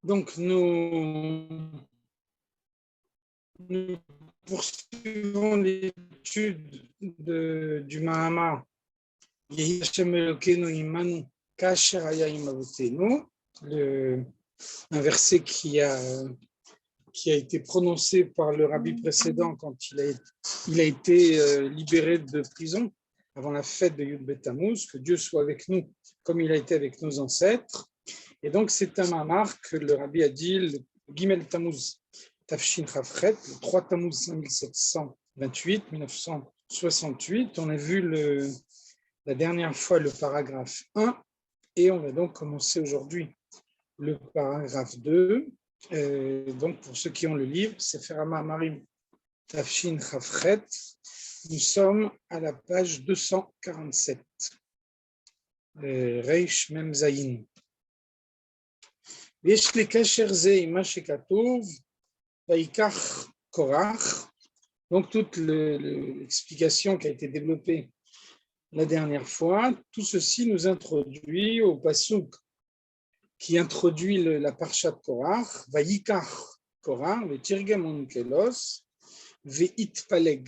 Donc, nous poursuivons l'étude du Mahamar Yehi Hashem Elokeinu Imanu Kasher Haya Im Avotenu, un verset qui a été prononcé par le rabbi précédent quand il a été libéré de prison avant la fête de Yud Bet Tammuz, que Dieu soit avec nous comme il a été avec nos ancêtres. Et donc c'est un mamar que le rabbi a dit le Gimel Tammuz Tafshin Chafret, le 3 Tammuz 1728, on a vu la dernière fois le paragraphe 1 et on va donc commencer aujourd'hui le paragraphe 2. Donc pour ceux qui ont le livre, Sefer HaMa'amarim Tafshin Chafret, nous sommes à la page 247. Reish Mem Zayin. ויש לקשר זה עם מה שכתוב ויקח קורח. Donc toute l'explication qui a été développée la dernière fois, tout ceci nous introduit au pasuk qui introduit la parsha de Korach, Vayikach Korach, Vetirgem Onkelos, Veitpaleg.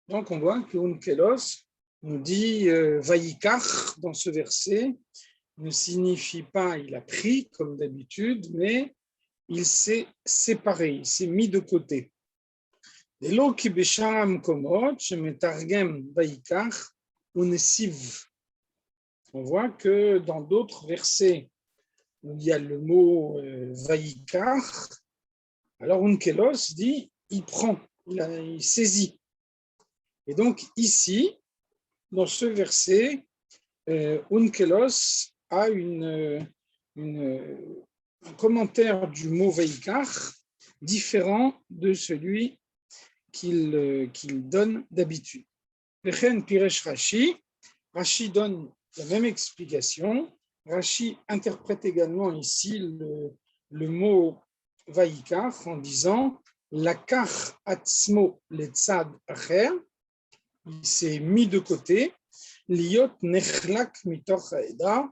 Donc on voit que Onkelos nous dit Vayikach dans ce verset ne signifie pas il a pris comme d'habitude, mais il s'est séparé, il s'est mis de côté. On voit que dans d'autres versets où il y a le mot Vayikach, alors Onkelos dit il prend, il saisit. Et donc ici, dans ce verset, Onkelos a un commentaire du mot Vayikach différent de celui qu'il donne d'habitude. Rashi donne la même explication. Rashi interprète également ici le mot Vayikach en disant Lakach atzmo letzad acher, il s'est mis de côté, liot nechlak mitoch haeda,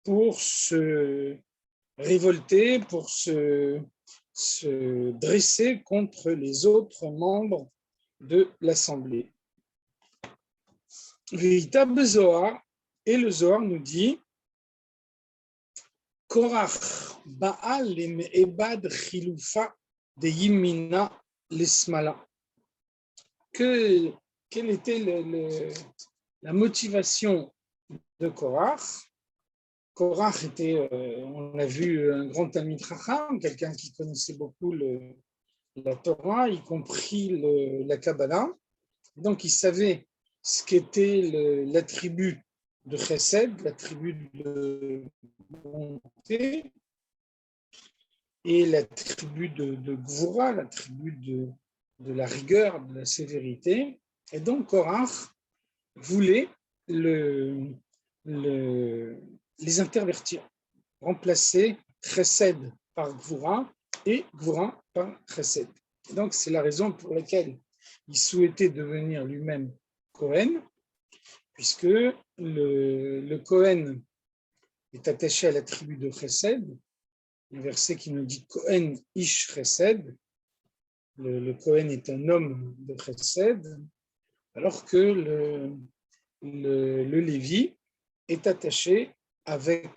pour se révolter, pour se dresser contre les autres membres de l'Assemblée. Véritable Zohar, et le Zohar nous dit Korach Baal Ebad Chilufa de Yimina Lesmala. Quelle était la motivation de Korach? Korach était, on l'a vu, un grand Talmid Chacham, quelqu'un qui connaissait beaucoup la Torah, y compris la Kabbalah. Donc, il savait ce qu'était l'attribut de Chesed, l'attribut de bonté, et l'attribut de Gvura, l'attribut de la rigueur, de la sévérité. Et donc, Korach voulait les intervertir, remplacer Chesed par Gvura et Gvura par Chesed. Et donc, c'est la raison pour laquelle il souhaitait devenir lui-même Kohen, puisque le Kohen est attaché à l'attribut de Chesed, le verset qui nous dit Kohen Ish Chesed, le Kohen est un homme de Chesed, alors que le Lévi est attaché avec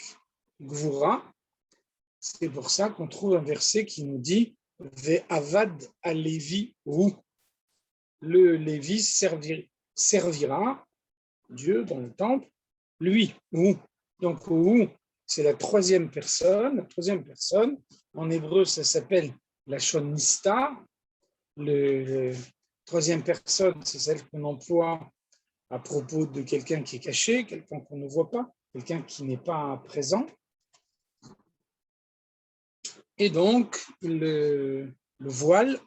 Gvura. C'est pour ça qu'on trouve un verset qui nous dit Ve'avad alevi hu. Le Lévi servira Dieu dans le temple, lui, hu. Donc hu, c'est la troisième personne. La troisième personne, en hébreu, ça s'appelle la shonista. La troisième personne, c'est celle qu'on emploie à propos de quelqu'un qui est caché, quelqu'un qu'on ne voit pas, quelqu'un qui n'est pas présent. Et donc, le voile,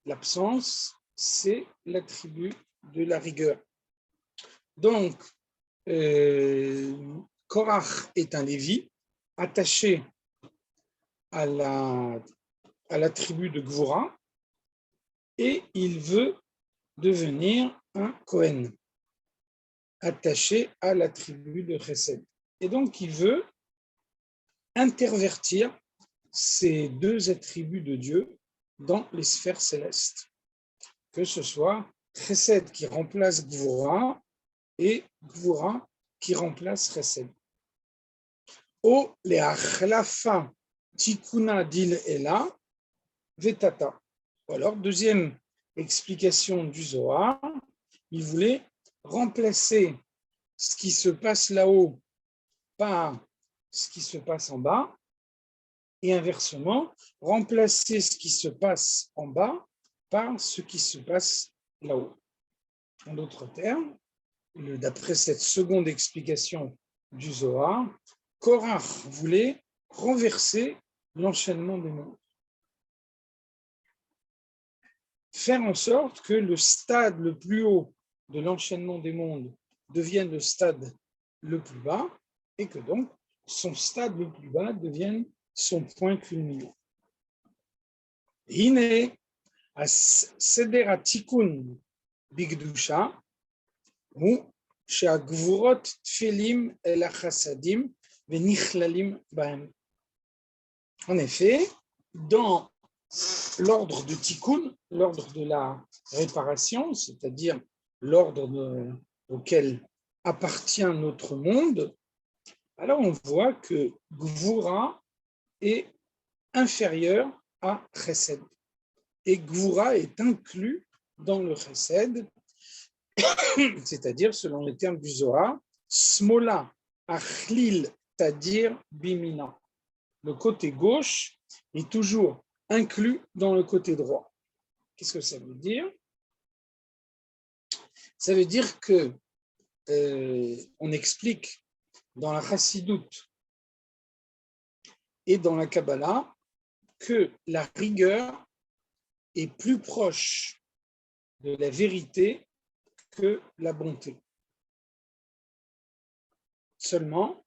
l'absence, c'est l'attribut de la rigueur. Donc, Korach est un Lévi attaché à l'attribut de Gvura et il veut devenir un Kohen attaché à l'attribut de Chesed. Et donc, il veut intervertir ces deux attributs de Dieu dans les sphères célestes, que ce soit Chesed qui remplace Gvura et Gvura qui remplace Chesed. O le'achlafa tikuna dil ela vetata. Alors, deuxième explication du Zohar, il voulait remplacer ce qui se passe là-haut par ce qui se passe en bas, et inversement, remplacer ce qui se passe en bas par ce qui se passe là-haut. En d'autres termes, d'après cette seconde explication du Zohar, Korach voulait renverser l'enchaînement des mondes. Faire en sorte que le stade le plus haut de l'enchaînement des mondes devienne le stade le plus bas et que donc son stade le plus bas devienne son point culminant. Hine seder hatikun bigdusha hu she'agvurot tfilim el hachasadim venichlalim bahem. En effet, dans l'ordre de tikkun, l'ordre de la réparation, c'est-à-dire l'ordre auquel appartient notre monde, alors on voit que Gvura est inférieur à Chesed. Et Gvura est inclus dans le Chesed, c'est-à-dire, selon les termes du Zohar, Smola achlil tadir bimina. Le côté gauche est toujours inclus dans le côté droit. Qu'est-ce que ça veut dire? Ça veut dire que on explique dans la Chassidoute et dans la Kabbalah que la rigueur est plus proche de la vérité que la bonté. Seulement,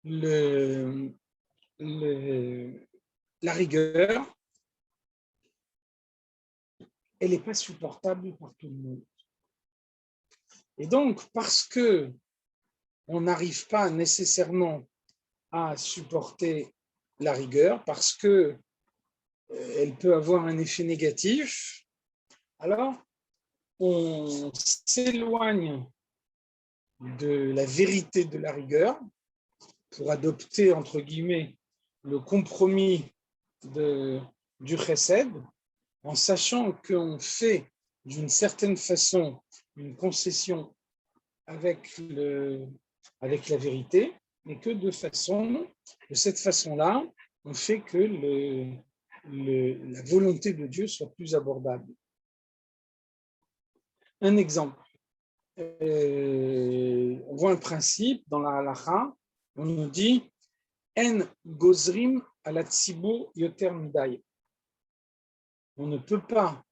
la rigueur, elle n'est pas supportable par tout le monde. Et donc, parce que on n'arrive pas nécessairement à supporter la rigueur, parce que elle peut avoir un effet négatif, alors on s'éloigne de la vérité de la rigueur pour adopter, entre guillemets, le compromis du chesed, en sachant qu'on fait d'une certaine façon une concession avec la vérité, mais que de cette façon-là, on fait que la volonté de Dieu soit plus abordable. Un exemple. On voit un principe dans la halacha, on nous dit En gozrim ala tzibur yoter midai. On ne peut pas,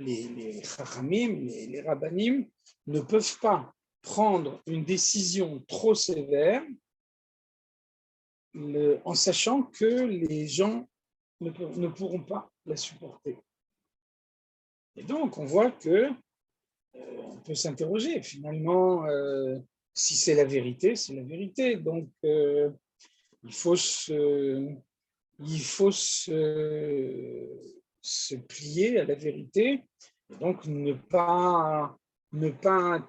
les chachamim, les rabbanim, ne peuvent pas prendre une décision trop sévère en sachant que les gens ne pourront pas la supporter. Et donc, on voit que on peut s'interroger finalement si c'est la vérité, c'est la vérité. Donc, il faut se plier à la vérité, et donc ne pas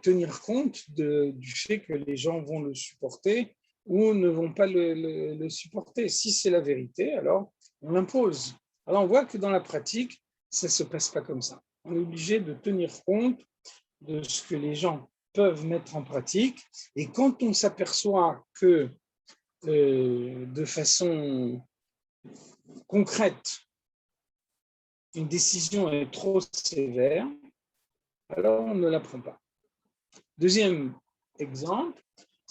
tenir compte du fait que les gens vont le supporter ou ne vont pas le supporter. Si c'est la vérité, alors on l'impose. Alors on voit que dans la pratique, ça ne se passe pas comme ça. On est obligé de tenir compte de ce que les gens peuvent mettre en pratique, et quand on s'aperçoit que de façon concrète, une décision est trop sévère, alors on ne la prend pas. Deuxième exemple,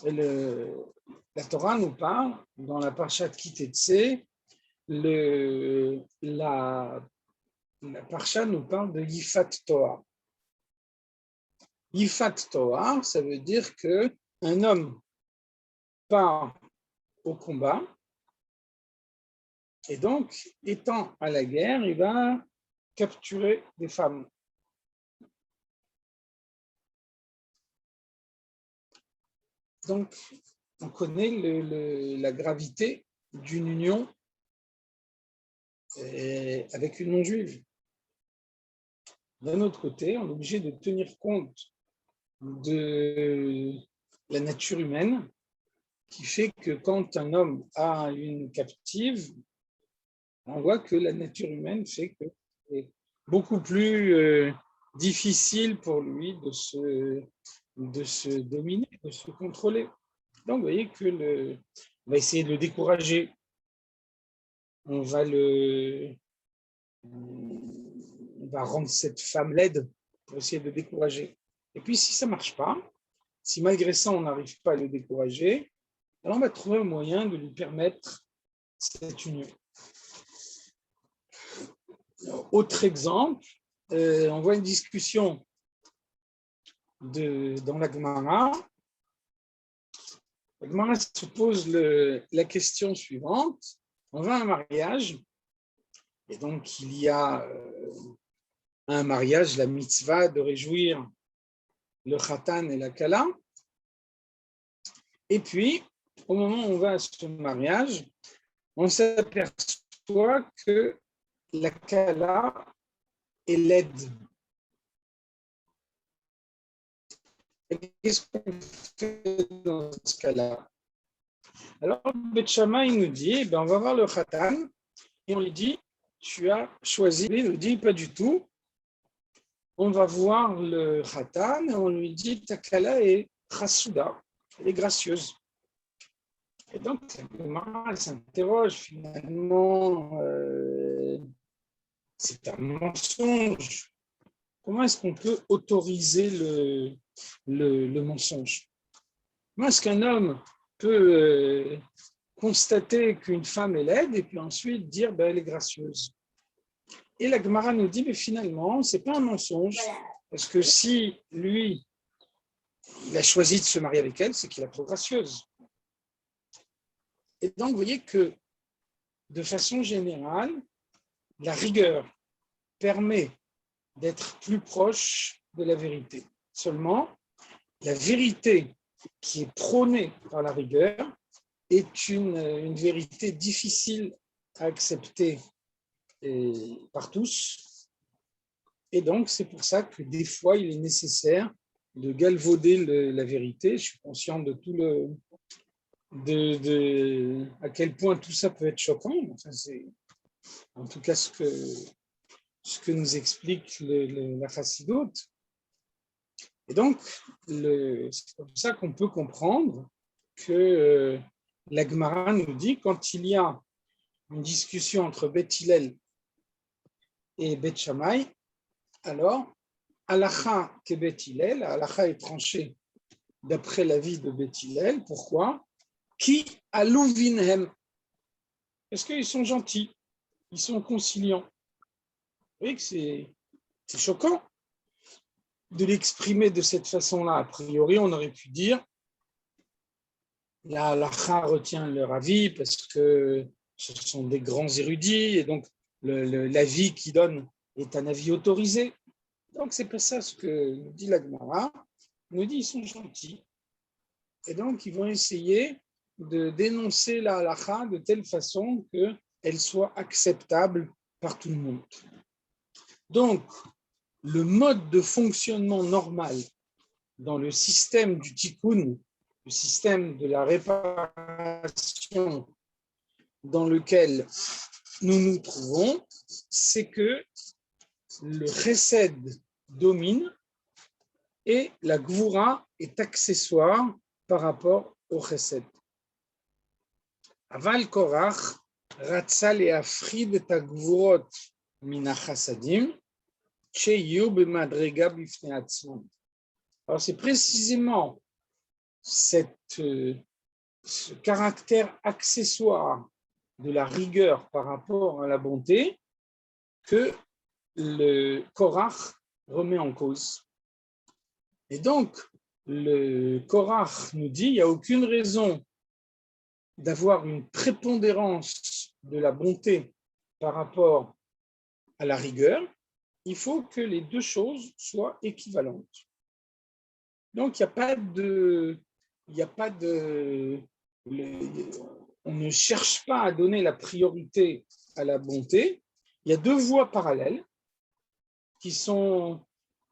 la Torah nous parle, dans la Parshat Kitetse, la Parsha nous parle de Yifat Toar. Yifat Toar, ça veut dire qu'un homme part au combat, et donc, étant à la guerre, il va capturer des femmes. Donc, on connaît la gravité d'une union avec une non-juive. D'un autre côté, on est obligé de tenir compte de la nature humaine qui fait que quand un homme a une captive, on voit que la nature humaine fait que c'est beaucoup plus difficile pour lui de se dominer, de se contrôler. Donc, vous voyez que on va essayer de le décourager. On va rendre cette femme laide pour essayer de le décourager. Et puis, si ça ne marche pas, si malgré ça, on n'arrive pas à le décourager, alors on va trouver un moyen de lui permettre cette union. Autre exemple, on voit une discussion dans la Gemara. La Gemara se pose la question suivante. On va à un mariage, et donc il y a un mariage, la mitzvah de réjouir le khatan et la kala. Et puis, au moment où on va à ce mariage, on s'aperçoit que la kala est laide. Qu'est-ce qu'on fait dans ce cas-là? Alors, Beth Shammai nous dit, on va voir le khatan, et on lui dit, tu as choisi. Il nous dit, pas du tout. On va voir le khatan, et on lui dit, ta kala est chasouda, elle est gracieuse. Et donc, elle s'interroge finalement, c'est un mensonge. Comment est-ce qu'on peut autoriser le mensonge? Comment est-ce qu'un homme peut constater qu'une femme est laide et puis ensuite dire elle est gracieuse? Et la Gemara nous dit, mais finalement, ce n'est pas un mensonge, parce que si lui, il a choisi de se marier avec elle, c'est qu'il la trouve gracieuse. Et donc, vous voyez que, de façon générale, la rigueur permet d'être plus proche de la vérité. Seulement, la vérité qui est prônée par la rigueur est une vérité difficile à accepter par tous. Et donc, c'est pour ça que des fois, il est nécessaire de galvauder la vérité. Je suis conscient de tout à quel point tout ça peut être choquant. Enfin, c'est en tout cas ce que nous explique la chassidoute. Et donc, c'est comme ça qu'on peut comprendre que la Gemara nous dit quand il y a une discussion entre Beth Hillel et Beth Shammai, alors, Halacha que Beth Hillel, Halacha est tranchée d'après l'avis de Beth Hillel. Pourquoi? Qui alouvinhem? Parce qu'ils sont gentils, ils sont conciliants. Vous voyez que c'est choquant de l'exprimer de cette façon-là. A priori, on aurait pu dire la halacha retient leur avis parce que ce sont des grands érudits et donc l'avis qu'ils donnent est un avis autorisé. Donc, c'est pas ça ce que nous dit la Gemara. Il nous dit ils sont gentils. Et donc, ils vont essayer de dénoncer la halacha de telle façon qu'elle soit acceptable par tout le monde. Donc, le mode de fonctionnement normal dans le système du tikkun, le système de la réparation dans lequel nous nous trouvons, c'est que le chesed domine et la gvura est accessoire par rapport au chesed. Aval Korach ratza le'afrid et hagvurot min hachasadim sheyu b'madrega b'ifnei atzmam. Alors c'est précisément ce caractère accessoire de la rigueur par rapport à la bonté que le Korach remet en cause. Et donc, le Korach nous dit qu'il n'y a aucune raison d'avoir une prépondérance de la bonté par rapport à la rigueur. Il faut que les deux choses soient équivalentes. Donc, il n'y a pas de on ne cherche pas à donner la priorité à la bonté, il y a deux voies parallèles qui sont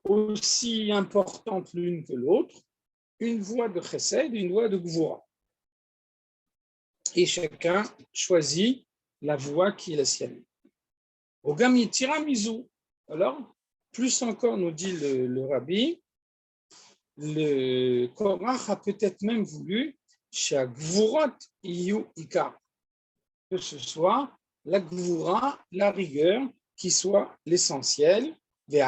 aussi importantes l'une que l'autre, une voie de chesed et une voie de gvura. Et chacun choisit la voie qui est la sienne. Ogam yitira mizu. Alors, plus encore, nous dit le rabbi, le Korach a peut-être même voulu chez Gvurot Iyu Ikar, que ce soit la Gvura, la rigueur, qui soit l'essentiel, et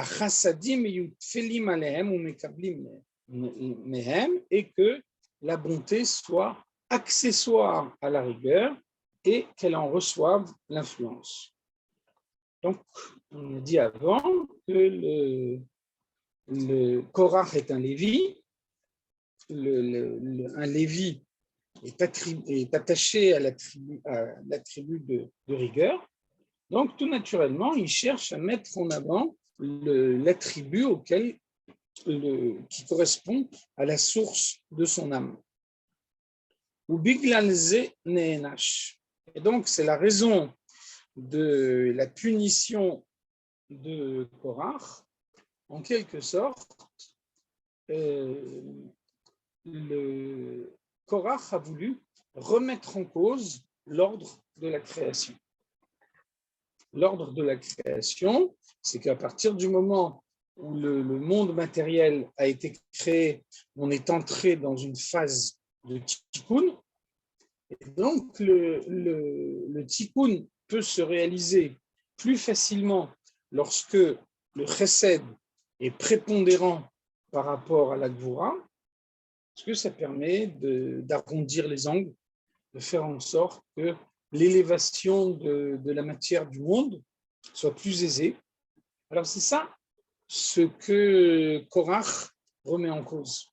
que la bonté soit accessoire à la rigueur et qu'elle en reçoive l'influence. Donc, on a dit avant que le Korach est un Lévi. Un Lévi est attaché à la tribu de rigueur. Donc, tout naturellement, il cherche à mettre en avant l'attribut qui correspond à la source de son âme. Ou biglalze neenash. Et donc, c'est la raison de la punition de Korach. En quelque sorte, le Korach a voulu remettre en cause l'ordre de la création. L'ordre de la création, c'est qu'à partir du moment où le monde matériel a été créé, on est entré dans une phase de tikkun. Et donc, le tikkun peut se réaliser plus facilement lorsque le chesed est prépondérant par rapport à la gvura, parce que ça permet d'arrondir les angles, de faire en sorte que l'élévation de la matière du monde soit plus aisée. Alors c'est ça ce que Korach remet en cause.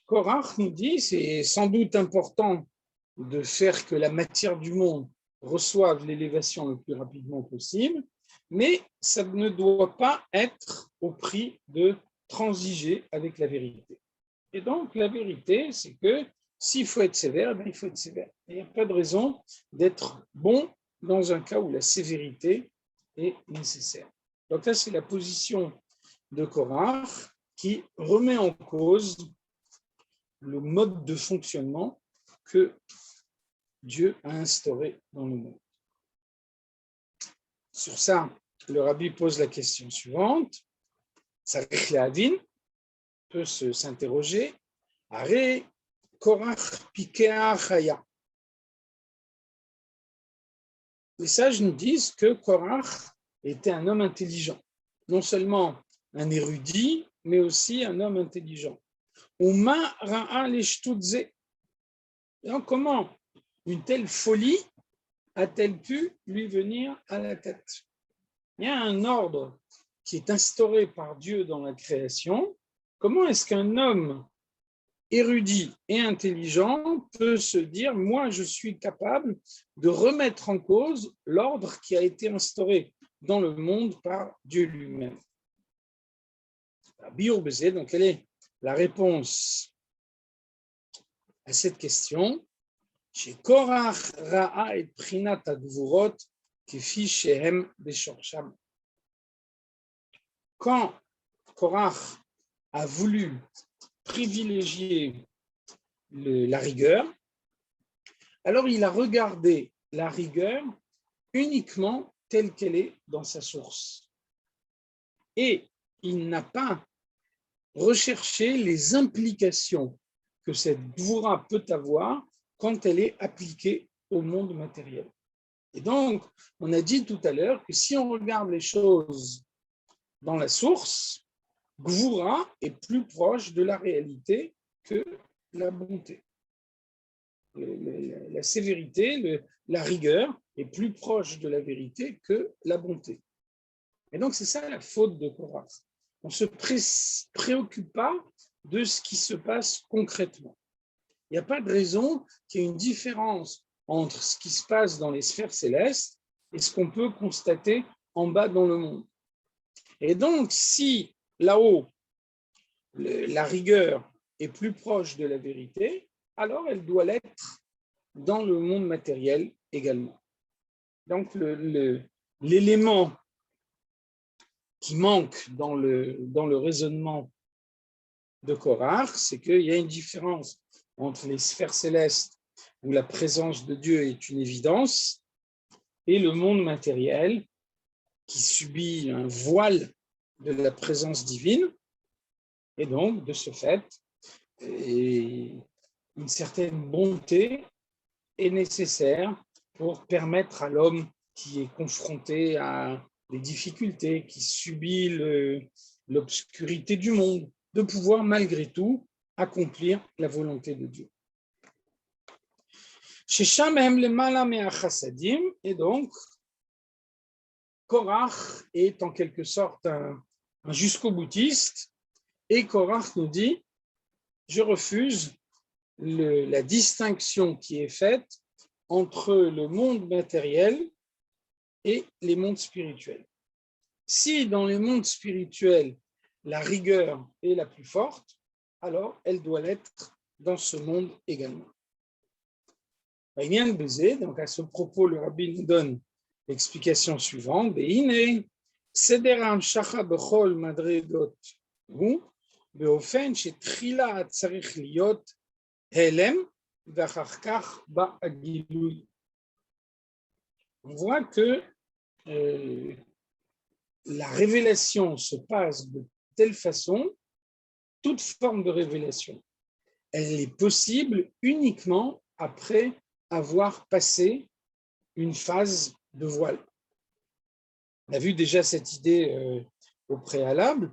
Korach nous dit, c'est sans doute important de faire que la matière du monde reçoive l'élévation le plus rapidement possible, mais ça ne doit pas être au prix de transiger avec la vérité. Et donc, la vérité, c'est que s'il faut être sévère, il faut être sévère. Il n'y a pas de raison d'être bon dans un cas où la sévérité est nécessaire. Donc là, c'est la position de Korach qui remet en cause le mode de fonctionnement que Dieu a instauré dans le monde. Sur ça, le rabbi pose la question suivante. Sarich Lehavin peut s'interroger. Are Korach Pikea Chaya. Les sages nous disent que Korach était un homme intelligent, non seulement un érudit, mais aussi un homme intelligent. Uma ra'a leshtudze. Donc, comment une telle folie a-t-elle pu lui venir à la tête? Il y a un ordre qui est instauré par Dieu dans la création. Comment est-ce qu'un homme érudit et intelligent peut se dire « moi, je suis capable de remettre en cause l'ordre qui a été instauré dans le monde par Dieu lui-même ». Donc, quelle est la réponse à cette question? Chez Korach Ra'a et Prinat Agvurot Kefi Shehem Beshorsham. Quand Korach a voulu privilégier la rigueur, alors il a regardé la rigueur uniquement telle qu'elle est dans sa source. Et il n'a pas recherché les implications que cette gvura peut avoir quand elle est appliquée au monde matériel. Et donc, on a dit tout à l'heure que si on regarde les choses dans la source, gvura est plus proche de la réalité que la bonté. La sévérité, la rigueur est plus proche de la vérité que la bonté. Et donc, c'est ça la faute de Korach. On ne se préoccupe pas de ce qui se passe concrètement. Il n'y a pas de raison qu'il y ait une différence entre ce qui se passe dans les sphères célestes et ce qu'on peut constater en bas dans le monde. Et donc, si là-haut, la rigueur est plus proche de la vérité, alors elle doit l'être dans le monde matériel également. Donc, l'élément qui manque dans le raisonnement de Korach, c'est qu'il y a une différence entre les sphères célestes où la présence de Dieu est une évidence et le monde matériel qui subit un voile de la présence divine. Et donc, de ce fait, une certaine bonté est nécessaire pour permettre à l'homme qui est confronté à des difficultés, qui subit l'obscurité du monde, de pouvoir malgré tout accomplir la volonté de Dieu. Chez Shamem le Malamea Chassadim, et donc Korach est en quelque sorte un jusqu'au boutiste, et Korach nous dit: je refuse la distinction qui est faite entre le monde matériel et les mondes spirituels. Si dans les mondes spirituels, la rigueur est la plus forte, alors elle doit l'être dans ce monde également. Donc à ce propos, le rabbi nous donne l'explication suivante: seder hamshacha bechol madregot hu beofen shetchila tzarich liot helem v'achar kach ba hagilui. On voit que la révélation se passe de telle façon, toute forme de révélation, elle est possible uniquement après avoir passé une phase de voile. On a vu déjà cette idée au préalable.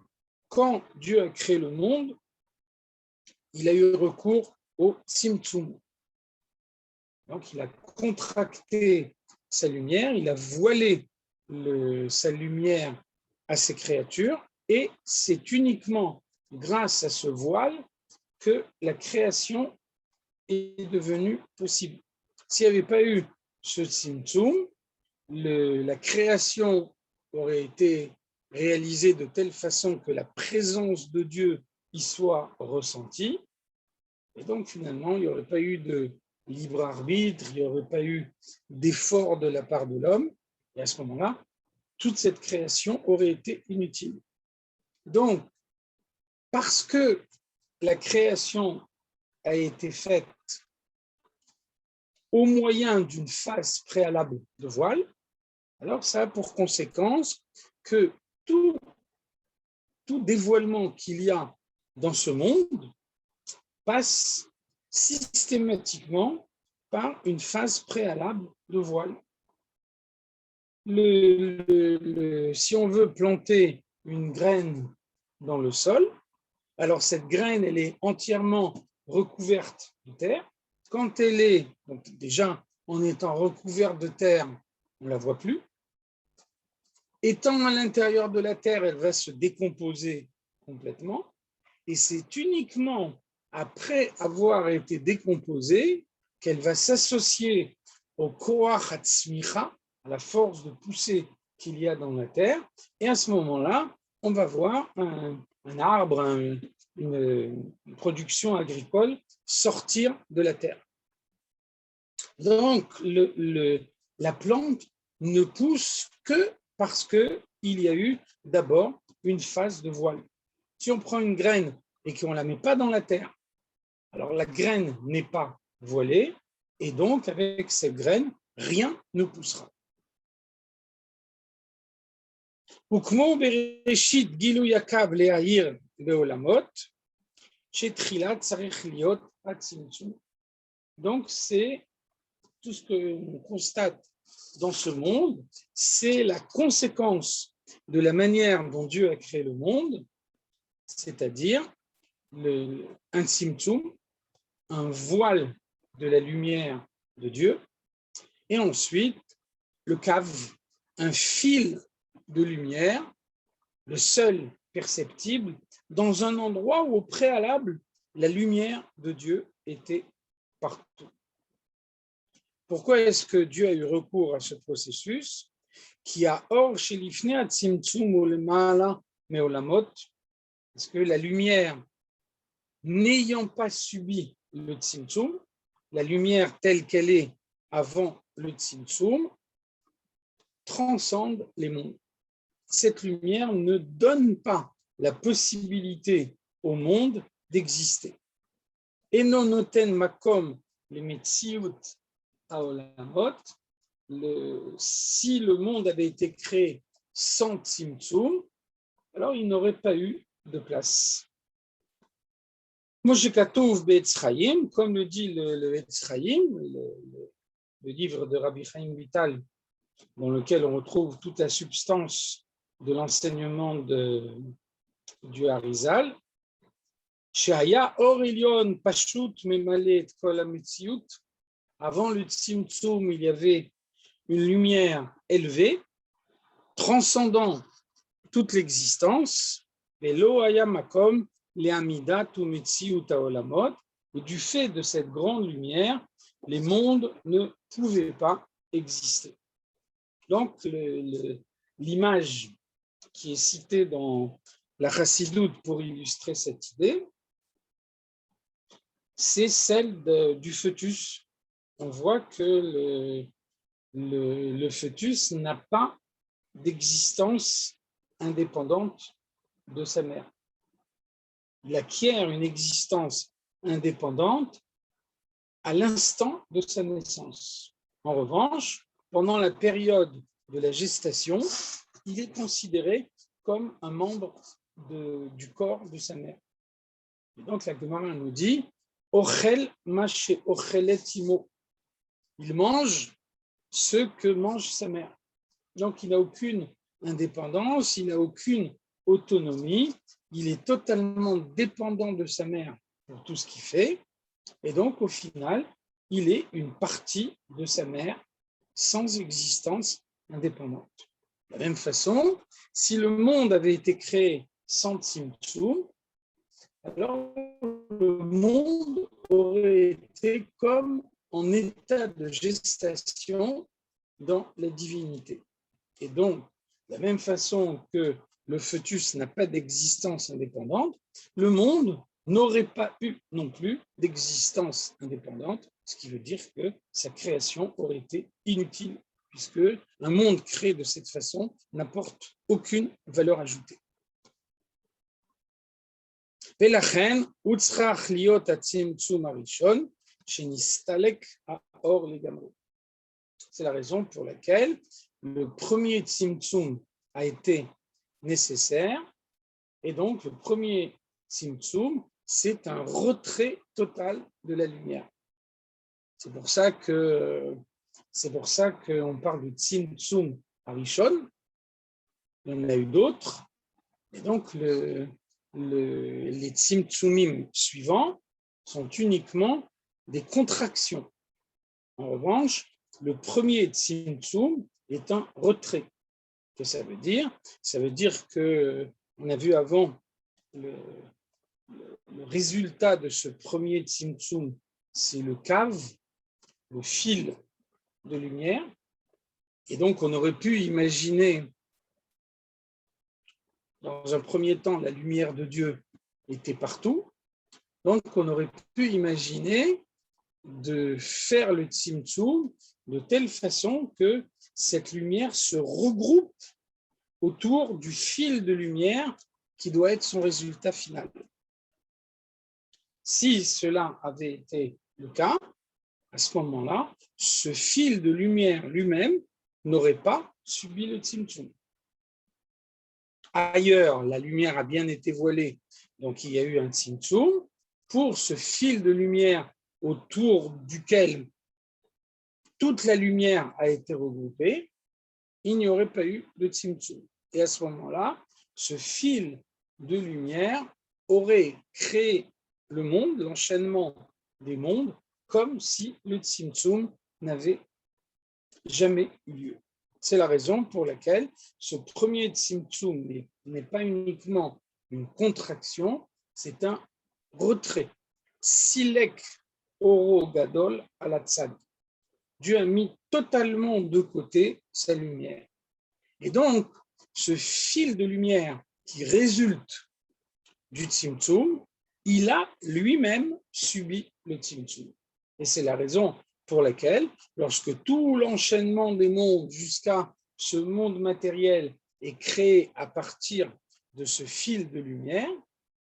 Quand Dieu a créé le monde, il a eu recours au Tzimtzum. Donc, il a contracté sa lumière, il a voilé sa lumière à ses créatures, et c'est uniquement grâce à ce voile que la création est devenue possible. S'il n'y avait pas eu ce Tzimtzum, la création aurait été réalisée de telle façon que la présence de Dieu y soit ressentie, et donc finalement il n'y aurait pas eu de libre arbitre, il n'y aurait pas eu d'effort de la part de l'homme, et à ce moment-là, toute cette création aurait été inutile. Donc, parce que la création a été faite au moyen d'une phase préalable de voile, alors ça a pour conséquence que tout dévoilement qu'il y a dans ce monde passe systématiquement par une phase préalable de voile. Si on veut planter une graine dans le sol, alors cette graine, elle est entièrement recouverte de terre. Quand elle est, donc déjà en étant recouverte de terre, on ne la voit plus. Étant à l'intérieur de la terre, elle va se décomposer complètement. Et c'est uniquement après avoir été décomposée qu'elle va s'associer au koach hatzmicha, à la force de pousser qu'il y a dans la terre. Et à ce moment-là, on va voir un arbre, une production agricole sortir de la terre. Donc, la plante ne pousse que parce qu'il y a eu d'abord une phase de voile. Si on prend une graine et qu'on ne la met pas dans la terre, alors la graine n'est pas voilée, et donc avec cette graine, rien ne poussera. וכמו בראשית גילוי הקו להאיר בעולמות, שתחילה צריך להיות הצמצום. Donc c'est tout ce que l'on constate dans ce monde, c'est la conséquence de la manière dont Dieu a créé le monde, c'est-à-dire un tzimtzum, un voile de la lumière de Dieu, et ensuite le kav, un fil de lumière, le seul perceptible, dans un endroit où au préalable, la lumière de Dieu était partout. Pourquoi est-ce que Dieu a eu recours à ce processus qui a or chez l'ifnei atzimtzum ulemala meolamot, parce que la lumière, n'ayant pas subi le tzimtzum, la lumière telle qu'elle est avant le Tzimtzum, transcende les mondes. Cette lumière ne donne pas la possibilité au monde d'exister. Eno noten makom le metziut haolamot. Si le monde avait été créé sans Tzimtzum, alors il n'aurait pas eu de place. Moshe Katouf Be'etz Chaim, comme le dit le Etz Chaim, le livre de Rabbi Chaim Vital, dans lequel on retrouve toute la substance de l'enseignement du Harizal, She'aya or elyon pashut memale et kol hametziut. Avant le Tzimtzum, il y avait une lumière élevée, transcendant toute l'existence, et lo haya makom le'amidat u'metziut haolamot. Et du fait de cette grande lumière, les mondes ne pouvaient pas exister. Donc, l'image qui est citée dans la Chassidoute pour illustrer cette idée, c'est celle du fœtus. On voit que le fœtus n'a pas d'existence indépendante de sa mère. Il acquiert une existence indépendante à l'instant de sa naissance. En revanche, pendant la période de la gestation, il est considéré comme un membre du corps de sa mère. Et donc la Gemara nous dit Ochel mache ochelet imo. Il mange ce que mange sa mère. Donc il n'a aucune indépendance, il n'a aucune autonomie, il est totalement dépendant de sa mère pour tout ce qu'il fait, et donc au final, il est une partie de sa mère sans existence indépendante. De la même façon, si le monde avait été créé sans Tzimtzum, alors le monde aurait été comme en état de gestation dans la divinité. Et donc, de la même façon que le fœtus n'a pas d'existence indépendante, le monde n'aurait pas eu non plus d'existence indépendante, ce qui veut dire que sa création aurait été inutile, puisque un monde créé de cette façon n'apporte aucune valeur ajoutée. ולכן הוא צריך להיות הצמצום הראשון שנסתלק האור לגמרי. C'est la raison pour laquelle le premier tzimtzum a été nécessaire, et donc le premier tzimtzum, c'est un retrait total de la lumière. C'est pour ça qu'on parle de tzimtzum harishon. Il y en a eu d'autres, et donc les tzimtzumim suivants sont uniquement des contractions. En revanche, le premier tzimtzum est un retrait. Que ça veut dire? Ça veut dire que on a vu avant le résultat de ce premier tzimtzum, c'est le cave, le fil de lumière, et donc on aurait pu imaginer dans un premier temps la lumière de Dieu était partout, donc on aurait pu imaginer de faire le tzimtzum de telle façon que cette lumière se regroupe autour du fil de lumière qui doit être son résultat final. Si cela avait été le cas, à ce moment-là, ce fil de lumière lui-même n'aurait pas subi le tzimtzum. Ailleurs, la lumière a bien été voilée, donc il y a eu un tzimtzum. Pour ce fil de lumière autour duquel toute la lumière a été regroupée, il n'y aurait pas eu de tzimtzum. Et à ce moment-là, ce fil de lumière aurait créé le monde, l'enchaînement des mondes, comme si le tzimtzum n'avait jamais eu lieu. C'est la raison pour laquelle ce premier tzimtzum n'est pas uniquement une contraction, c'est un retrait. Silek oro gadol alatzad. Dieu a mis totalement de côté sa lumière. Et donc, ce fil de lumière qui résulte du tzimtzum, il a lui-même subi le tzimtzum. Et c'est la raison pour laquelle, lorsque tout l'enchaînement des mondes jusqu'à ce monde matériel est créé à partir de ce fil de lumière,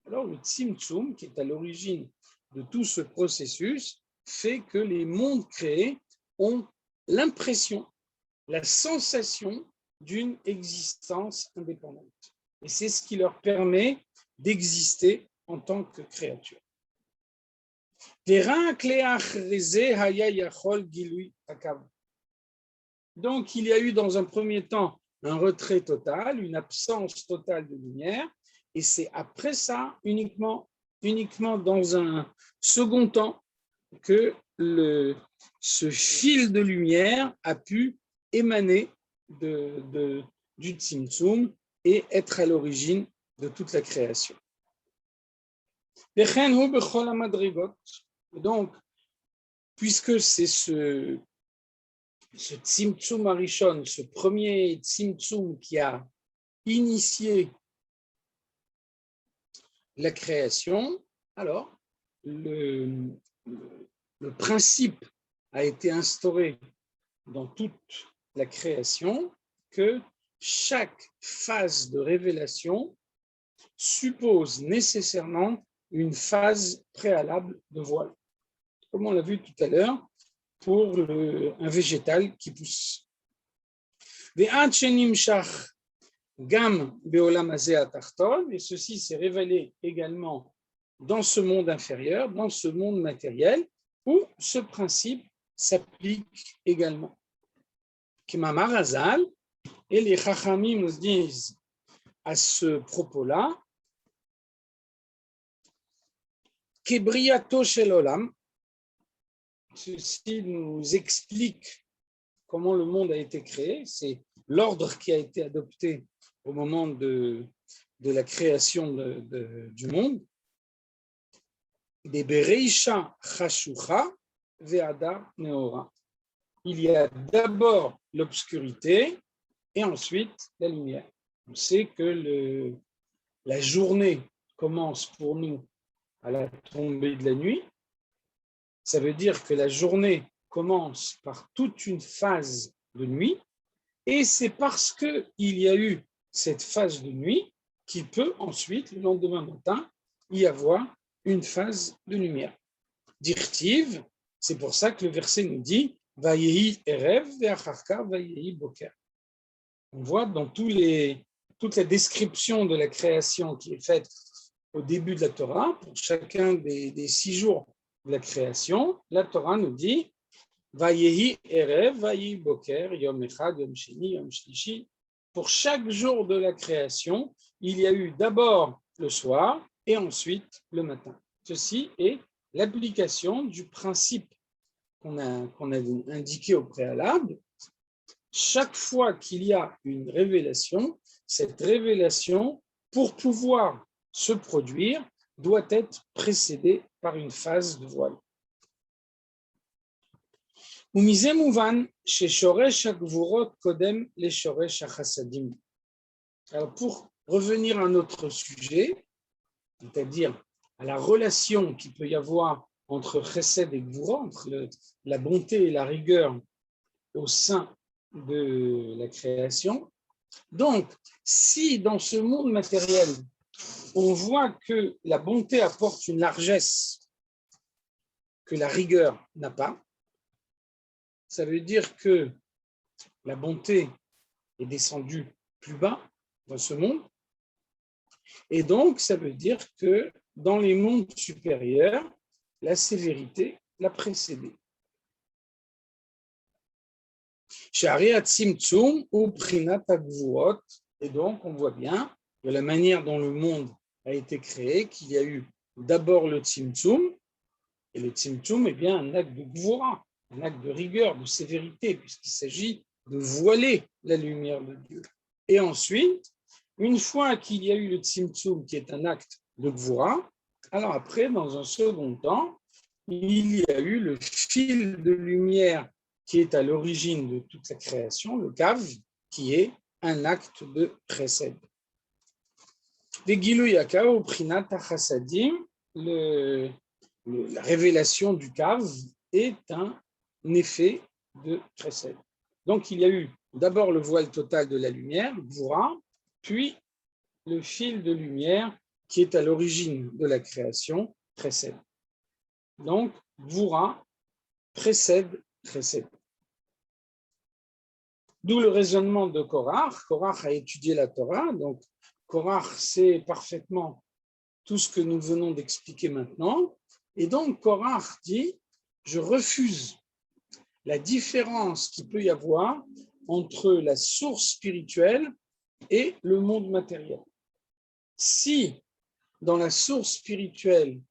alors le Tzimtzum, qui est à l'origine de tout ce processus, fait que les mondes créés ont l'impression, la sensation d'une existence indépendante. Et c'est ce qui leur permet d'exister en tant que créatures. Donc, il y a eu dans un premier temps un retrait total, une absence totale de lumière, et c'est après ça, uniquement dans un second temps, que ce fil de lumière a pu émaner du Tzimtzum et être à l'origine de toute la création. Donc, puisque c'est ce Tzimtzum Arishon, ce premier Tzimtzum qui a initié la création, alors le principe a été instauré dans toute la création que chaque phase de révélation suppose nécessairement une phase préalable de voile, comme on l'a vu tout à l'heure pour un végétal qui pousse. Et ceci s'est révélé également dans ce monde inférieur, dans ce monde matériel, où ce principe s'applique également. K'mamar Hazal, et les Chachamim nous disent à ce propos-là, Kebriyato shel olam, ceci nous explique comment le monde a été créé, c'est l'ordre qui a été adopté au moment de la création du monde. De Bereisha Chashucha ve'ada Neora. Il y a d'abord l'obscurité et ensuite la lumière. On sait que la journée commence pour nous à la tombée de la nuit. Ça veut dire que la journée commence par toute une phase de nuit et c'est parce qu'il y a eu cette phase de nuit qu'il peut ensuite, le lendemain matin, y avoir une phase de lumière. Dirtiv, c'est pour ça que le verset nous dit Vayehi erev ve'acharka vayehi boker. On voit dans toute la description de la création qui est faite au début de la Torah, pour chacun des 6 jours de la création, la Torah nous dit Vayehi erev vayehi boker, yom echad, yom sheni, yom shlishi. Pour chaque jour de la création, il y a eu d'abord le soir et ensuite le matin. Ceci est l'application du principe qu'on a indiqué au préalable. Chaque fois qu'il y a une révélation, cette révélation, pour pouvoir se produire, doit être précédée par une phase de voile. Alors pour revenir à notre sujet, c'est-à-dire à la relation qu'il peut y avoir entre chesed et gvura, entre la bonté et la rigueur au sein de la création. Donc, si dans ce monde matériel, on voit que la bonté apporte une largesse que la rigueur n'a pas, ça veut dire que la bonté est descendue plus bas dans ce monde, et donc ça veut dire que dans les mondes supérieurs, la sévérité l'a précédée. Et donc on voit bien de la manière dont le monde a été créé qu'il y a eu d'abord le tzimtzum, et le tzimtzum est bien un acte de gvura, un acte de rigueur, de sévérité, puisqu'il s'agit de voiler la lumière de Dieu. Et ensuite, une fois qu'il y a eu le tzimtzum, qui est un acte de gvura, alors après, dans un second temps, il y a eu le fil de lumière qui est à l'origine de toute la création, le kav, qui est un acte de chesed. La révélation du kav est un effet de Chesed. Donc, il y a eu d'abord le voile total de la lumière, Gvura, puis le fil de lumière qui est à l'origine de la création, Chesed. Donc, Gvura précède Chesed. D'où le raisonnement de Korach. Korach a étudié la Torah, donc Korach sait parfaitement tout ce que nous venons d'expliquer maintenant. Et donc Korach dit, je refuse la différence qu'il peut y avoir entre la source spirituelle et le monde matériel. Si dans la source spirituelle,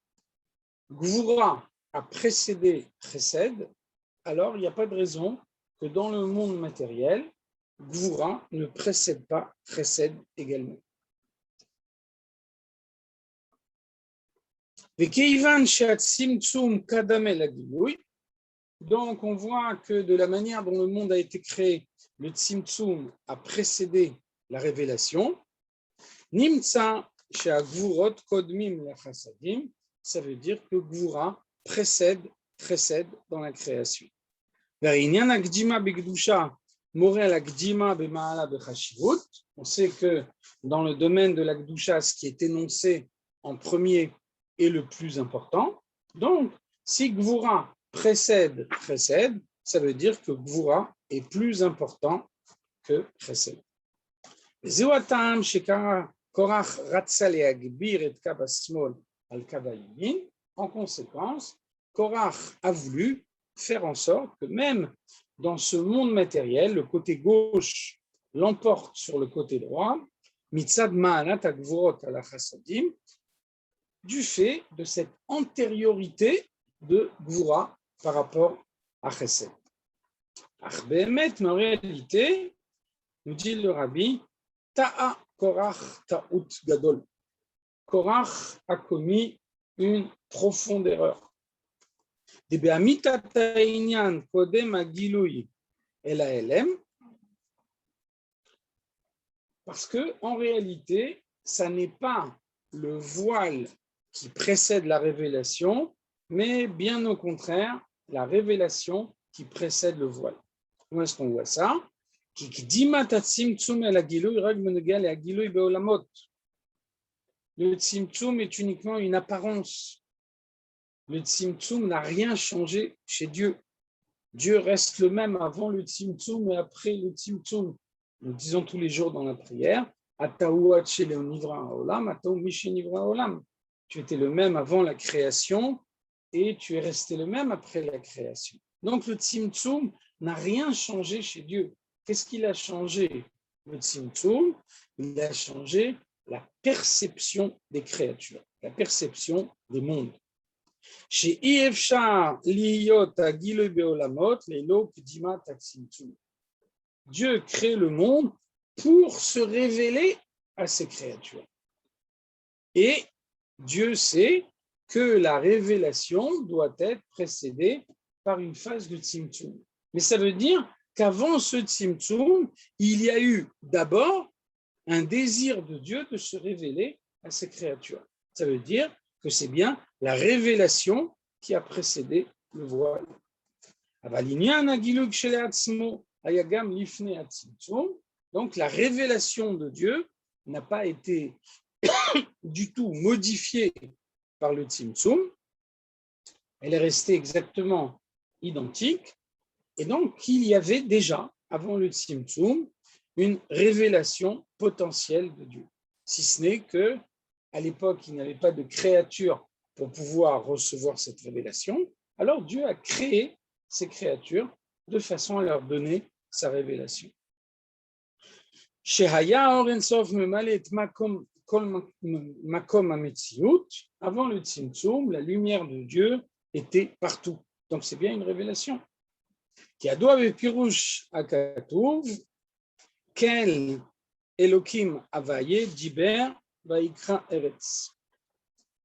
Gvura a précédé Chesed, alors il n'y a pas de raison que dans le monde matériel, Gvura ne précède pas Chesed également. Donc on voit que de la manière dont le monde a été créé, le Tzimtzum a précédé la révélation. Nimtsa she'agvurot kodmim lechasadim, ça veut dire que Gvura précède dans la création. On sait que dans le domaine de la Gdusha, ce qui est énoncé en premier est le plus important. Donc, si Gvura précède, ça veut dire que Gvura est plus important que Chesed. En conséquence, Korach a voulu faire en sorte que même dans ce monde matériel, le côté gauche l'emporte sur le côté droit, mitzad ma'anat hagvurot ala chasadim, du fait de cette antériorité de Gvura par rapport à Chesed. Ach be'emet, mais en réalité, nous dit le Rabbi, ta'a Korach ta'ut gadol. Korach a commis une profonde erreur. Parce que en réalité, ça n'est pas le voile qui précède la révélation, mais bien au contraire, la révélation qui précède le voile. Comment est-ce qu'on voit ça? Le tzimtzum est uniquement une apparence. Le tzimtzum n'a rien changé chez Dieu. Dieu reste le même avant le tzimtzum et après le tzimtzum. Nous disons tous les jours dans la prière, tu étais le même avant la création et tu es resté le même après la création. Donc le tzimtzum n'a rien changé chez Dieu. Qu'est-ce qu'il a changé, le tzimtzum? Il a changé la perception des créatures, la perception des mondes. Chez Iefshar liyot agiloy beolamot leilo kdimat hatzimtzum. Dieu crée le monde pour se révéler à ses créatures. Et Dieu sait que la révélation doit être précédée par une phase de tzimtzum. Mais ça veut dire qu'avant ce tzimtzum, il y a eu d'abord un désir de Dieu de se révéler à ses créatures. Ça veut dire que c'est bien la révélation qui a précédé le voile. Donc la révélation de Dieu n'a pas été du tout modifiée par le tzimtzum, elle est restée exactement identique, et donc il y avait déjà, avant le tzimtzum, une révélation potentielle de Dieu. Si ce n'est que à l'époque, il n'y avait pas de créature pour pouvoir recevoir cette révélation, alors Dieu a créé ces créatures de façon à leur donner sa révélation. Avant le tzimtzum, la lumière de Dieu était partout. Donc c'est bien une révélation. Quel Elohim Havaye Diber Vaikra Eretz.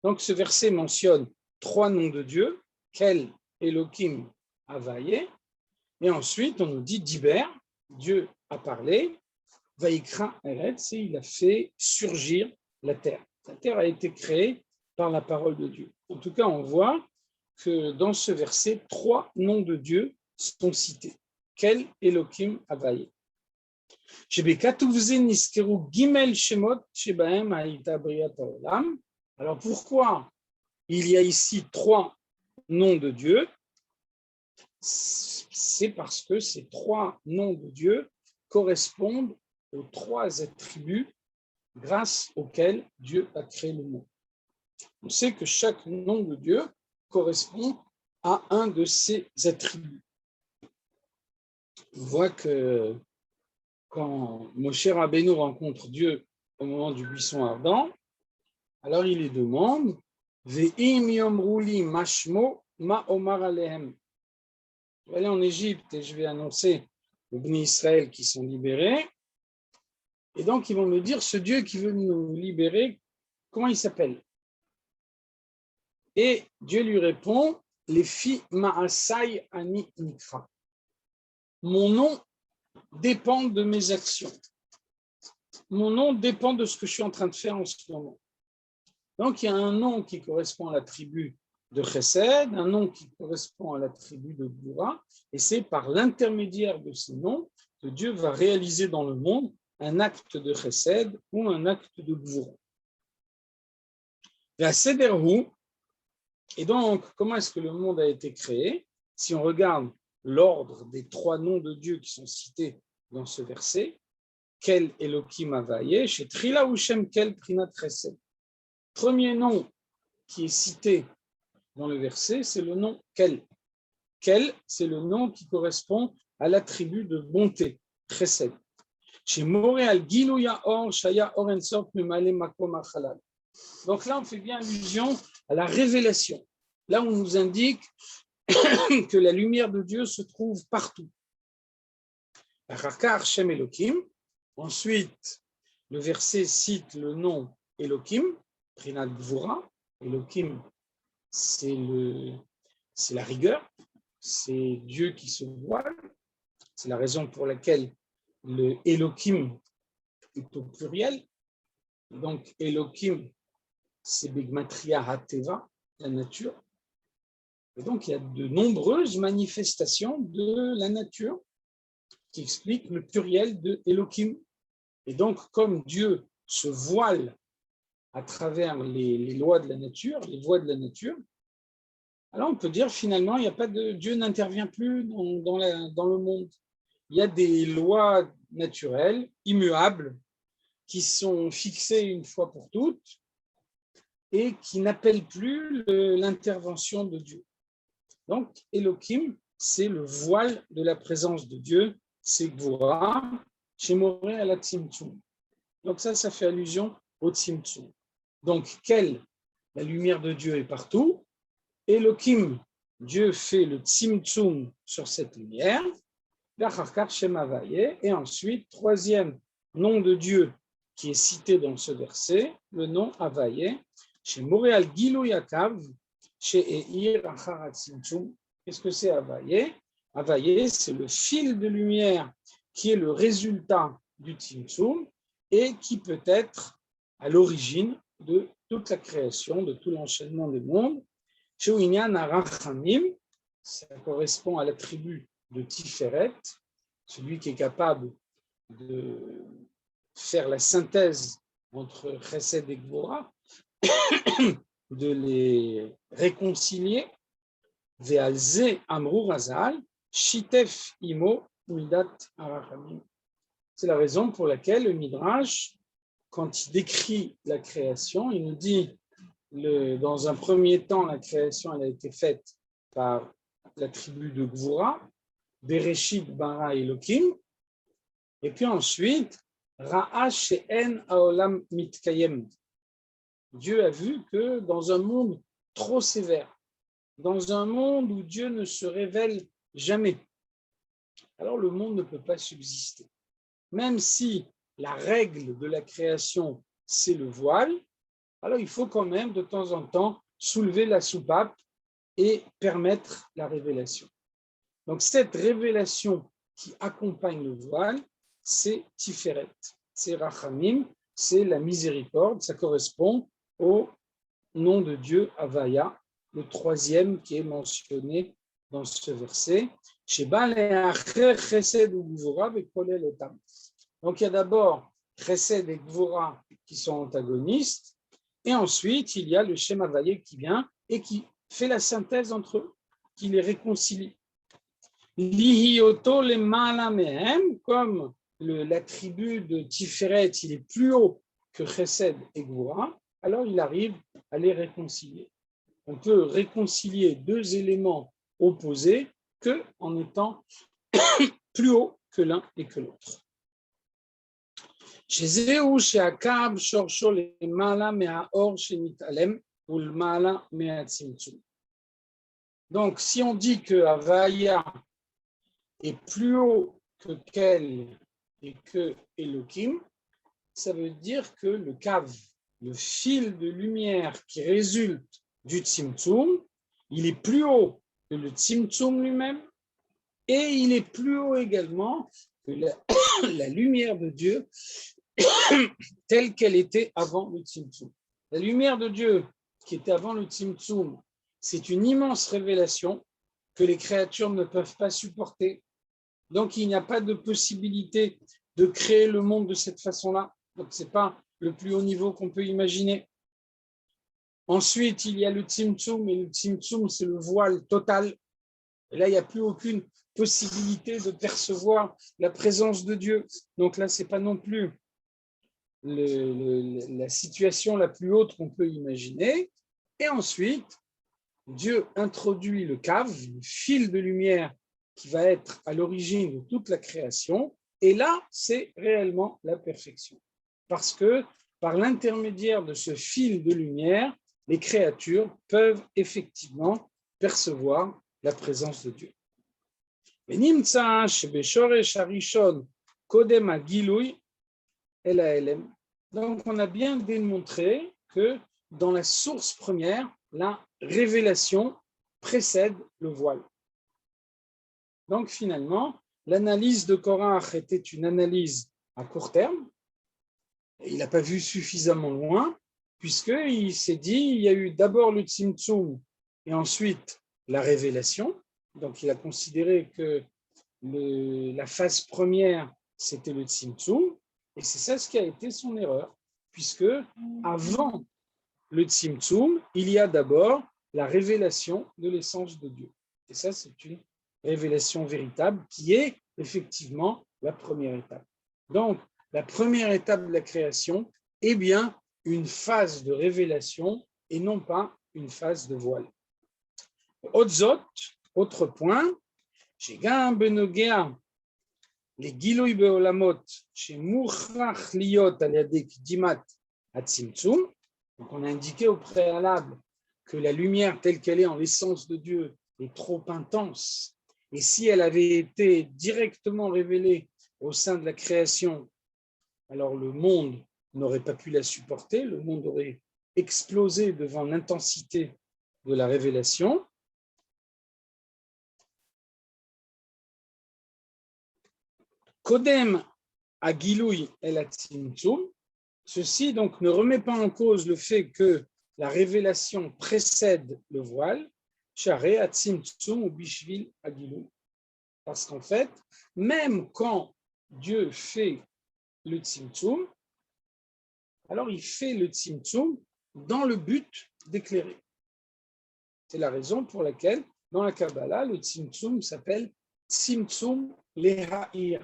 Donc ce verset mentionne 3 noms de Dieu, Quel Elohim Havaye, et ensuite on nous dit Diber, Dieu a parlé, Vaikra Eretz, et il a fait surgir la terre. La terre a été créée par la parole de Dieu. En tout cas, on voit que dans ce verset, 3 noms de Dieu sont cités. Quel Elohim Havaye. Alors pourquoi il y a ici 3 noms de Dieu? C'est parce que ces 3 noms de Dieu correspondent aux 3 attributs grâce auxquels Dieu a créé le monde. On sait que chaque nom de Dieu correspond à un de ces attributs. On voit que quand Moshe Rabbeinu rencontre Dieu au moment du buisson ardent, alors il lui demande Ve'im yomruli mashmo ma omar alehem. Je vais aller en Égypte et je vais annoncer aux Bnei Israël qui sont libérés. Et donc ils vont me dire ce Dieu qui veut nous libérer, comment il s'appelle? Et Dieu lui répond les filles Ma'asai Ani Nikra. Mon nom dépend de mes actions. Mon nom dépend de ce que je suis en train de faire en ce moment. Donc, il y a un nom qui correspond à la tribu de Chesed, un nom qui correspond à la tribu de Goura, et c'est par l'intermédiaire de ces noms que Dieu va réaliser dans le monde un acte de Chesed ou un acte de Goura. La Sederhu, et donc, comment est-ce que le monde a été créé? Si on regarde l'ordre des 3 noms de Dieu qui sont cités dans ce verset, Kel Elohim Havaye, chez Trila Ushem Kel Prinat Chesed. Premier nom qui est cité dans le verset, c'est le nom Kel. Kel, c'est le nom qui correspond à l'attribut de bonté, Chesed. Chez Moréal Gilouya Or, Shaya Orensort, Memale Makom Achalal. Donc là, on fait bien allusion à la révélation. Là, on nous indique que la lumière de Dieu se trouve partout. Shem Elohim. Ensuite, le verset cite le nom Elohim, Prinat Gvura. Elohim, c'est la rigueur, c'est Dieu qui se voile. C'est la raison pour laquelle le Elohim est au pluriel. Donc, Elohim, c'est Begmatria Hateva, la nature. Et donc, il y a de nombreuses manifestations de la nature qui expliquent le pluriel de Elohim. Et donc, comme Dieu se voile à travers les lois de la nature, les voies de la nature, alors on peut dire finalement, il n'y a pas de Dieu n'intervient plus dans le monde. Il y a des lois naturelles, immuables, qui sont fixées une fois pour toutes et qui n'appellent plus l'intervention de Dieu. Donc, Elohim, c'est le voile de la présence de Dieu, c'est Gvura, chez Moré à la Tzimtzum. Donc ça fait allusion au Tzimtzum. Donc, la lumière de Dieu est partout. Elohim, Dieu fait le Tzimtzum sur cette lumière. Et ensuite, troisième nom de Dieu qui est cité dans ce verset, le nom Havaye, chez Moréal Gilou Yakav, chez Eir Achar Tzimtzum. Qu'est-ce que c'est Havaye? Havaye, c'est le fil de lumière qui est le résultat du Tzimtzum et qui peut être à l'origine de toute la création, de tout l'enchaînement des mondes. Chez Inyan Arachamim, ça correspond à l'attribut de Tiferet, celui qui est capable de faire la synthèse entre Chesed et Gvura, de les réconcilier. Ve'alze Amrou Razal, Shitef Imo Midat Arachamim. C'est la raison pour laquelle le Midrash, quand il décrit la création, il nous dit dans un premier temps, la création elle a été faite par la tribu de Gvura, Bereshit bara Elohim, et puis ensuite, Ra'a she'en haolam mitkayem. Dieu a vu que dans un monde trop sévère, dans un monde où Dieu ne se révèle jamais, alors le monde ne peut pas subsister. Même si la règle de la création, c'est le voile, alors il faut quand même de temps en temps soulever la soupape et permettre la révélation. Donc cette révélation qui accompagne le voile, c'est Tiferet, c'est Rachamim, c'est la miséricorde, ça correspond au nom de Dieu Havaya, le troisième qui est mentionné dans ce verset. Donc il y a d'abord Chesed et Gvura qui sont antagonistes, et ensuite il y a le Shem Havayé qui vient et qui fait la synthèse entre eux, qui les réconcilie. Lihioto le Malamehem, comme l'attribut de Tiferet, il est plus haut que Chesed et Gvura, alors il arrive à les réconcilier. On peut réconcilier deux éléments opposés qu'en étant plus haut que l'un et que l'autre. Donc, si on dit que Havaya est plus haut que Kel et que Elohim, ça veut dire que le Kav, le fil de lumière qui résulte du Tzimtzum, il est plus haut que le Tzimtzum lui-même et il est plus haut également que la lumière de Dieu telle qu'elle était avant le Tzimtzum. La lumière de Dieu qui était avant le Tzimtzum, c'est une immense révélation que les créatures ne peuvent pas supporter. Donc, il n'y a pas de possibilité de créer le monde de cette façon-là. Donc, ce n'est pas le plus haut niveau qu'on peut imaginer. Ensuite, il y a le Tzimtzum, et le Tzimtzum, c'est le voile total. Et là, il n'y a plus aucune possibilité de percevoir la présence de Dieu. Donc là, ce n'est pas non plus la situation la plus haute qu'on peut imaginer. Et ensuite, Dieu introduit le Kav, le fil de lumière qui va être à l'origine de toute la création. Et là, c'est réellement la perfection. Parce que par l'intermédiaire de ce fil de lumière, les créatures peuvent effectivement percevoir la présence de Dieu. Donc, on a bien démontré que dans la source première, la révélation précède le voile. Donc, finalement, l'analyse de Korach était une analyse à court terme. Il n'a pas vu suffisamment loin, puisqu'il s'est dit il y a eu d'abord le Tzimtzum et ensuite la révélation. Donc, il a considéré que la phase première, c'était le Tzimtzum, et c'est ça ce qui a été son erreur, puisque avant le Tzimtzum, il y a d'abord la révélation de l'essence de Dieu. Et ça, c'est une révélation véritable qui est effectivement la première étape. Donc, la première étape de la création est bien une phase de révélation et non pas une phase de voile. Otzot, autre point, שגם בנוגע לגילוי בעולמות שמוכרח להיות על ידי קדימת הצמצום, donc on a indiqué au préalable que la lumière telle qu'elle est en l'essence de Dieu est trop intense, et si elle avait été directement révélée au sein de la création, alors le monde n'aurait pas pu la supporter, le monde aurait explosé devant l'intensité de la révélation. Kodem à Giloui et la Tzimtzum, ceci donc ne remet pas en cause le fait que la révélation précède le voile, Charé à Tzimtzum ou Bishvil à Giloui. Parce qu'en fait, même quand Dieu fait le Tzimtzum, alors il fait le Tzimtzum dans le but d'éclairer. C'est la raison pour laquelle, dans la Kabbalah, le Tzimtzum s'appelle Tzimtzum Leha'ir,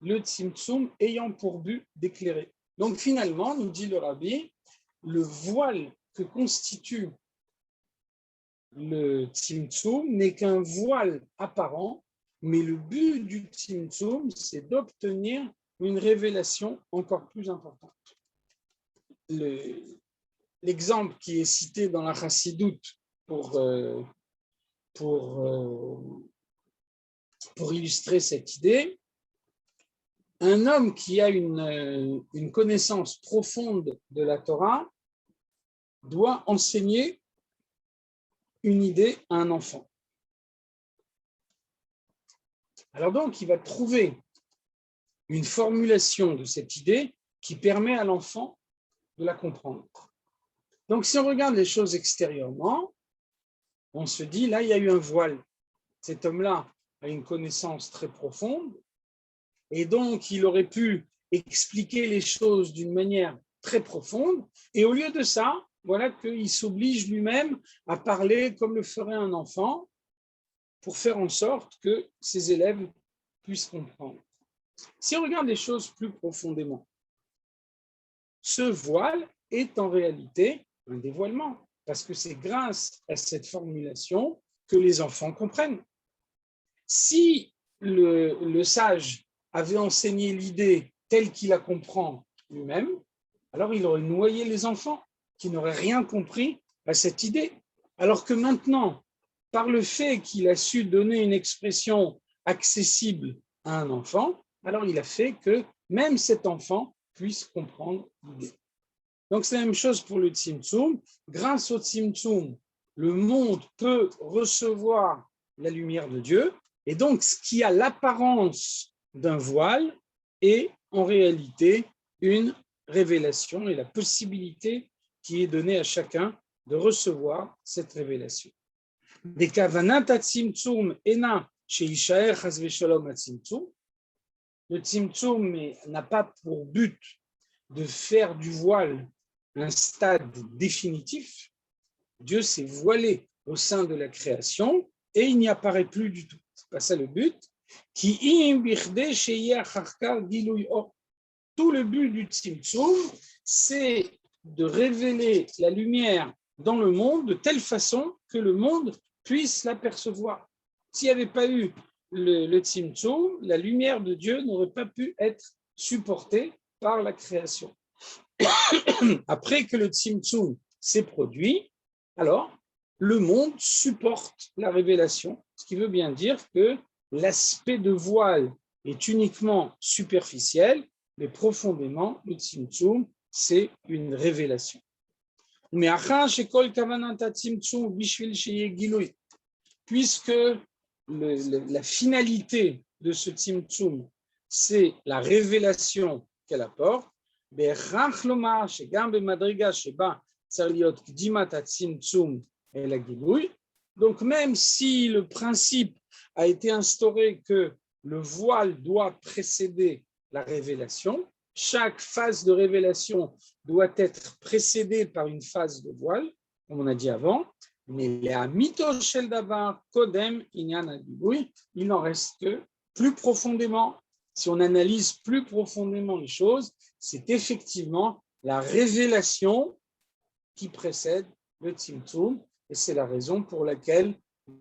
le Tzimtzum ayant pour but d'éclairer. Donc finalement, nous dit le Rabbi, le voile que constitue le Tzimtzum n'est qu'un voile apparent, mais le but du Tzimtzum, c'est d'obtenir une révélation encore plus importante. L'exemple qui est cité dans la Chassidoute pour illustrer cette idée, un homme qui a une connaissance profonde de la Torah doit enseigner une idée à un enfant. Alors donc, il va trouver une formulation de cette idée qui permet à l'enfant de la comprendre. Donc, si on regarde les choses extérieurement, on se dit, là, il y a eu un voile. Cet homme-là a une connaissance très profonde, et donc il aurait pu expliquer les choses d'une manière très profonde, et au lieu de ça, voilà qu'il s'oblige lui-même à parler comme le ferait un enfant, pour faire en sorte que ses élèves puissent comprendre. Si on regarde les choses plus profondément, ce voile est en réalité un dévoilement, parce que c'est grâce à cette formulation que les enfants comprennent. Si le sage avait enseigné l'idée telle qu'il la comprend lui-même, alors il aurait noyé les enfants qui n'auraient rien compris à cette idée. Alors que maintenant, par le fait qu'il a su donner une expression accessible à un enfant, alors il a fait que même cet enfant puisse comprendre l'idée. Donc c'est la même chose pour le Tzimtzum. Grâce au Tzimtzum, le monde peut recevoir la lumière de Dieu, et donc ce qui a l'apparence d'un voile est en réalité une révélation et la possibilité qui est donnée à chacun de recevoir cette révélation. Le Tzimtzum n'a pas pour but de faire du voile un stade définitif. Dieu s'est voilé au sein de la création et il n'y apparaît plus du tout. Ce n'est pas ça le but. Tout le but du Tzimtzum, c'est de révéler la lumière dans le monde de telle façon que le monde puisse l'apercevoir. S'il n'y avait pas eu le Tzimtzum, la lumière de Dieu n'aurait pas pu être supportée par la création. Après que le Tzimtzum s'est produit, alors le monde supporte la révélation, ce qui veut bien dire que l'aspect de voile est uniquement superficiel, mais profondément, le Tzimtzum, c'est une révélation. Puisque la finalité de ce Tzimtzum, c'est la révélation qu'elle apporte, donc même si le principe a été instauré que le voile doit précéder la révélation, chaque phase de révélation doit être précédée par une phase de voile, comme on a dit avant, mais il n'en reste que plus profondément. Si on analyse plus profondément les choses, c'est effectivement la révélation qui précède le Tzimtzum, et c'est la raison pour laquelle,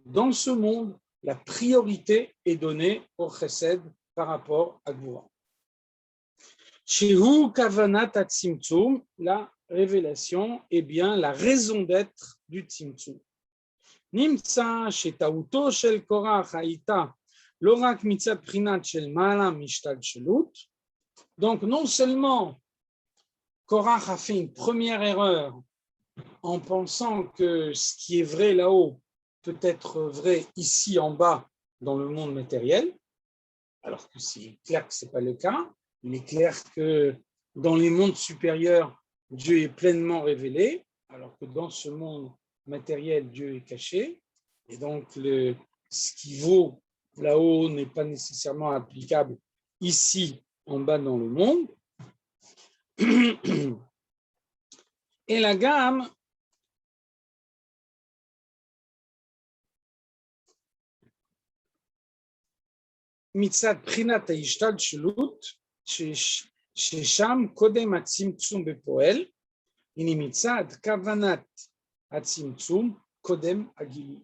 dans ce monde, la priorité est donnée au Chesed par rapport à Gvura. Shehu Kavanat Tzimtzum, la révélation est bien la raison d'être du Tzimtzum. Nimtza shetauto shel Korach haïta lorak mitzat prinat shel ma'ala mishtalshelut. Donc non seulement Korach a fait une première erreur en pensant que ce qui est vrai là-haut peut être vrai ici en bas dans le monde matériel, alors que c'est clair que ce n'est pas le cas. Il est clair que dans les mondes supérieurs, Dieu est pleinement révélé, alors que dans ce monde matériel, Dieu est caché. Et donc, ce qui vaut là-haut n'est pas nécessairement applicable ici, en bas dans le monde. Et la gamme, mitzad prinat ha'ishtalshelut, ששם קודם הצמצום בפועל, הנה מצד כוונת הצמצום קודם הגילוי.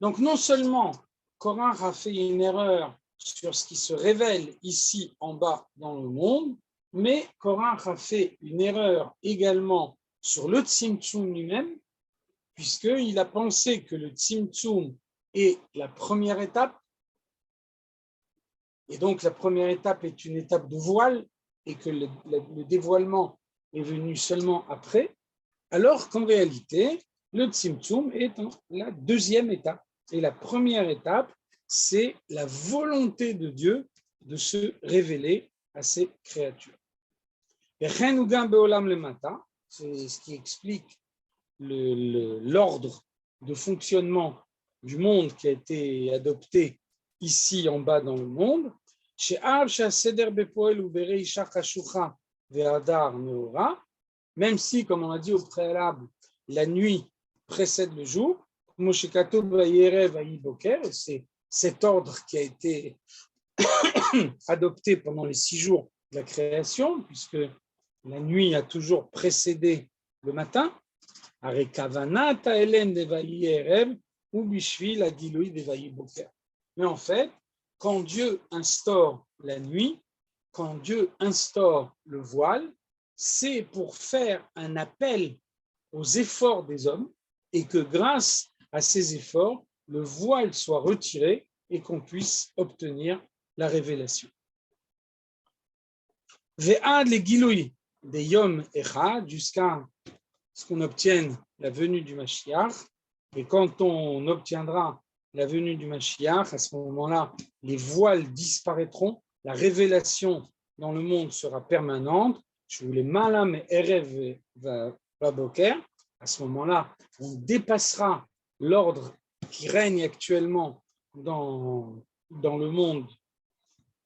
Donc non seulement Korach a fait une erreur sur ce qui se révèle ici en bas dans le monde, mais Korach a fait une erreur également sur le Tzimtzum lui-même, puisqu'il a pensé que le Tzimtzum est la première étape, et donc la première étape est une étape de voile, et que le dévoilement est venu seulement après, alors qu'en réalité, le Tzimtzum est la deuxième étape. Et la première étape, c'est la volonté de Dieu de se révéler à ses créatures. C'est ce qui explique l'ordre de fonctionnement du monde qui a été adopté ici en bas dans le monde. Même si, comme on a dit au préalable, la nuit précède le jour, c'est cet ordre qui a été adopté pendant les 6 jours de la création, puisque la nuit a toujours précédé le matin. Mais en fait, quand Dieu instaure la nuit, quand Dieu instaure le voile, c'est pour faire un appel aux efforts des hommes et que grâce à ces efforts, le voile soit retiré et qu'on puisse obtenir la révélation. Ve'ad le giloui de Yom Echad, jusqu'à ce qu'on obtienne la venue du Mashiach. Et quand on obtiendra la venue du Mashiach, à ce moment-là, les voiles disparaîtront, la révélation dans le monde sera permanente. Je voulais malam et erev vaboker. À ce moment-là, on dépassera l'ordre qui règne actuellement dans le monde,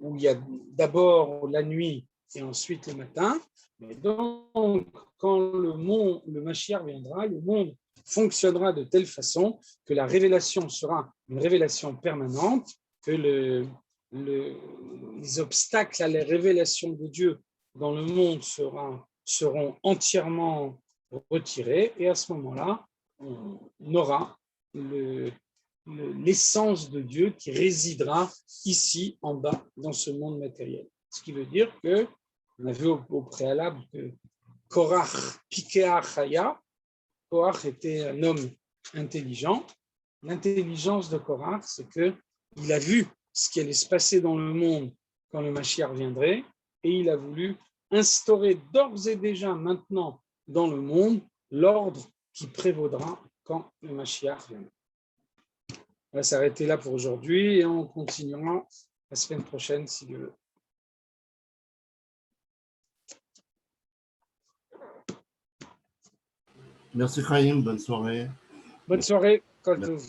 où il y a d'abord la nuit et ensuite le matin. Mais donc, quand le Mashiach viendra, le monde fonctionnera de telle façon que la révélation sera une révélation permanente, que les obstacles à la révélation de Dieu dans le monde seront entièrement retirés, et à ce moment-là, on aura l'essence de Dieu qui résidera ici en bas dans ce monde matériel. Ce qui veut dire que, on a vu au préalable que Korach Pikea Chaya, Korach était un homme intelligent. L'intelligence de Korach, c'est qu'il a vu ce qui allait se passer dans le monde quand le Mashiach viendrait, et il a voulu instaurer d'ores et déjà maintenant dans le monde l'ordre qui prévaudra quand le Mashiach viendra. On va s'arrêter là pour aujourd'hui et on continuera la semaine prochaine si Dieu veut. Merci Chaim, bonne soirée. Bonne soirée, Kol Tov.